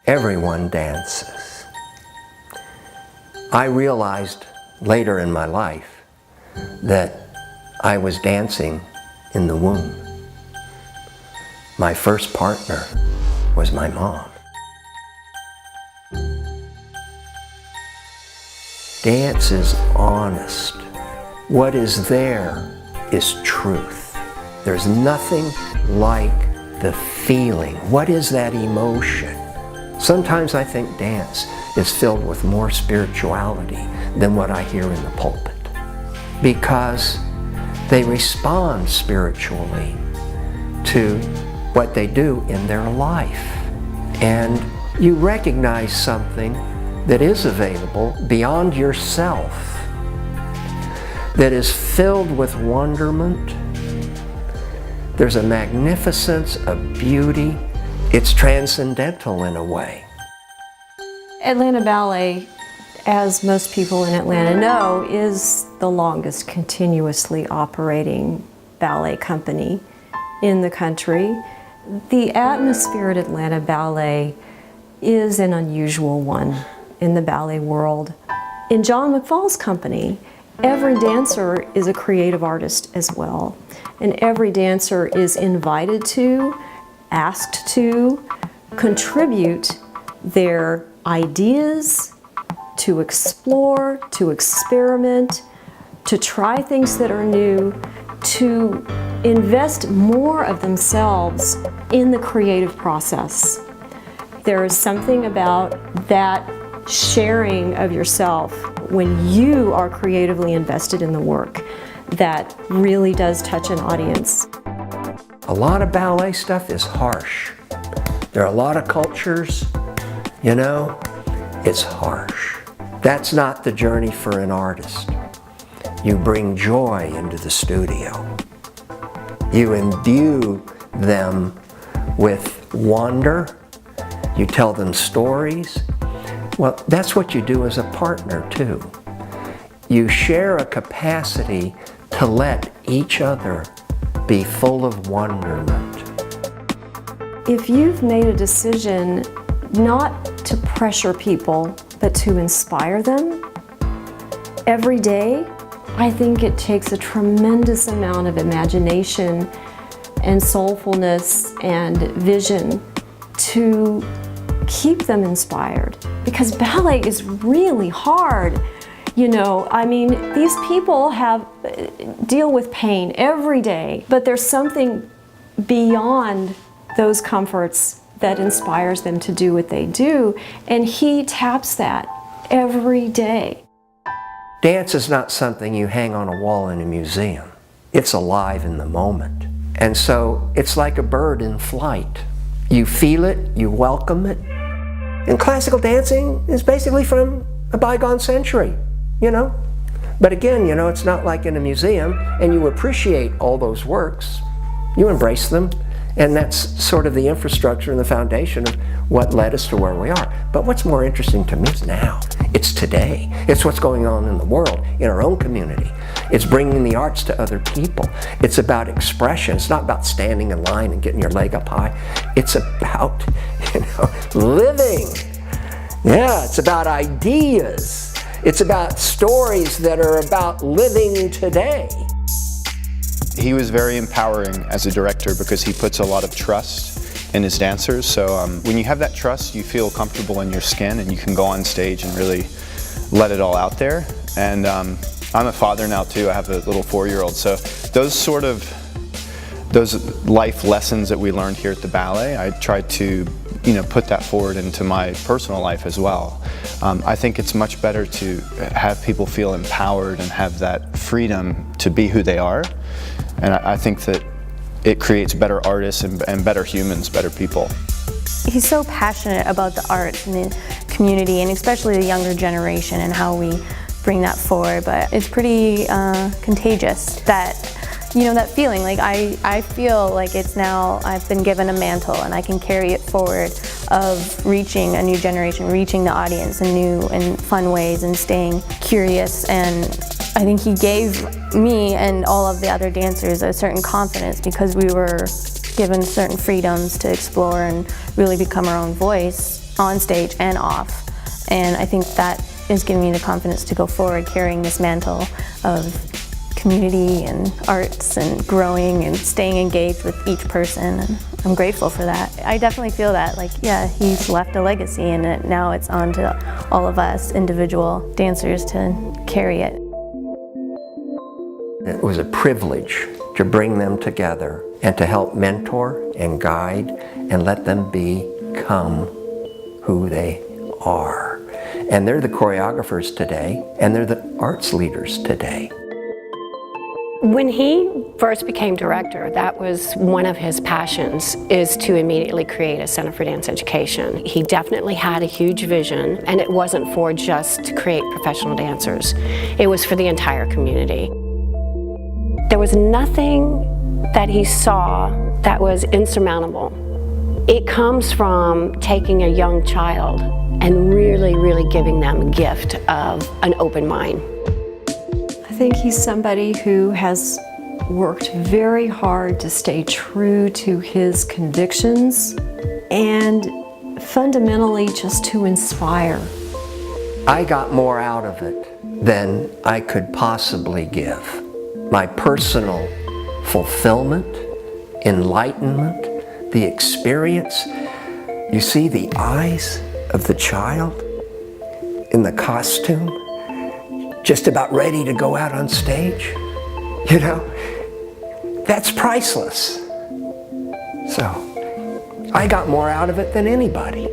Everyone dances. I realized later in my life that I was dancing in the womb. My first partner was my mom. Dance is honest. What is there is truth. There's nothing like the feeling. What is that emotion? Sometimes I think dance is filled with more spirituality than what I hear in the pulpit, because they respond spiritually to what they do in their life. And you recognize something that is available beyond yourself, that is filled with wonderment. There's a magnificence, a beauty. It's transcendental in a way. Atlanta Ballet, as most people in Atlanta know, is the longest continuously operating ballet company in the country. The atmosphere at Atlanta Ballet is an unusual one in the ballet world. In John McFall's company, every dancer is a creative artist as well, and every dancer is invited to, asked to contribute their ideas, to explore, to experiment, to try things that are new, to invest more of themselves in the creative process. There is something about that sharing of yourself when you are creatively invested in the work that really does touch an audience. A lot of ballet stuff is harsh. There are a lot of cultures, you know, it's harsh. That's not the journey for an artist. You bring joy into the studio. You imbue them with wonder. You tell them stories. Well, that's what you do as a partner too. You share a capacity to let each other be full of wonderment. If you've made a decision not to pressure people, but to inspire them every day, I think it takes a tremendous amount of imagination and soulfulness and vision to keep them inspired. Because ballet is really hard. You know, I mean, these people deal with pain every day, but there's something beyond those comforts that inspires them to do what they do, and he taps that every day. Dance is not something you hang on a wall in a museum. It's alive in the moment. And so it's like a bird in flight. You feel it, you welcome it. And classical dancing is basically from a bygone century, you know? But again, you know, it's not like in a museum, and you appreciate all those works. You embrace them, and that's sort of the infrastructure and the foundation of what led us to where we are. But what's more interesting to me is now. It's today. It's what's going on in the world, in our own community. It's bringing the arts to other people. It's about expression. It's not about standing in line and getting your leg up high. It's about, you know, living. Yeah, it's about ideas. It's about stories that are about living today. He was very empowering as a director because he puts a lot of trust in his dancers. So when you have that trust, you feel comfortable in your skin and you can go on stage and really let it all out there. And I'm a father now too. I have a little 4-year-old. So those life lessons that we learned here at the ballet, I tried to put that forward into my personal life as well. I think it's much better to have people feel empowered and have that freedom to be who they are. And I think that it creates better artists and better humans, better people. He's so passionate about the arts and the community, and especially the younger generation and how we bring that forward. But it's pretty contagious, that feeling. Like I feel like it's now, I've been given a mantle and I can carry it forward of reaching a new generation, reaching the audience in new and fun ways and staying curious. And I think he gave me and all of the other dancers a certain confidence because we were given certain freedoms to explore and really become our own voice. on stage and off. And I think that is giving me the confidence to go forward carrying this mantle of community and arts and growing and staying engaged with each person, and I'm grateful for that. I definitely feel that, like, yeah, he's left a legacy, and now it's on to all of us individual dancers to carry it. It was a privilege to bring them together and to help mentor and guide and let them become who they are. And they're the choreographers today, and they're the arts leaders today. When he first became director, that was one of his passions, is to immediately create a Center for Dance Education. He definitely had a huge vision, and it wasn't for just to create professional dancers. It was for the entire community. There was nothing that he saw that was insurmountable. It comes from taking a young child and really giving them a gift of an open mind. I think he's somebody who has worked very hard to stay true to his convictions and fundamentally just to inspire. I got more out of it than I could possibly give. My personal fulfillment, enlightenment, the experience. You see the eyes of the child in the costume, just about ready to go out on stage. You know, that's priceless. So, I got more out of it than anybody.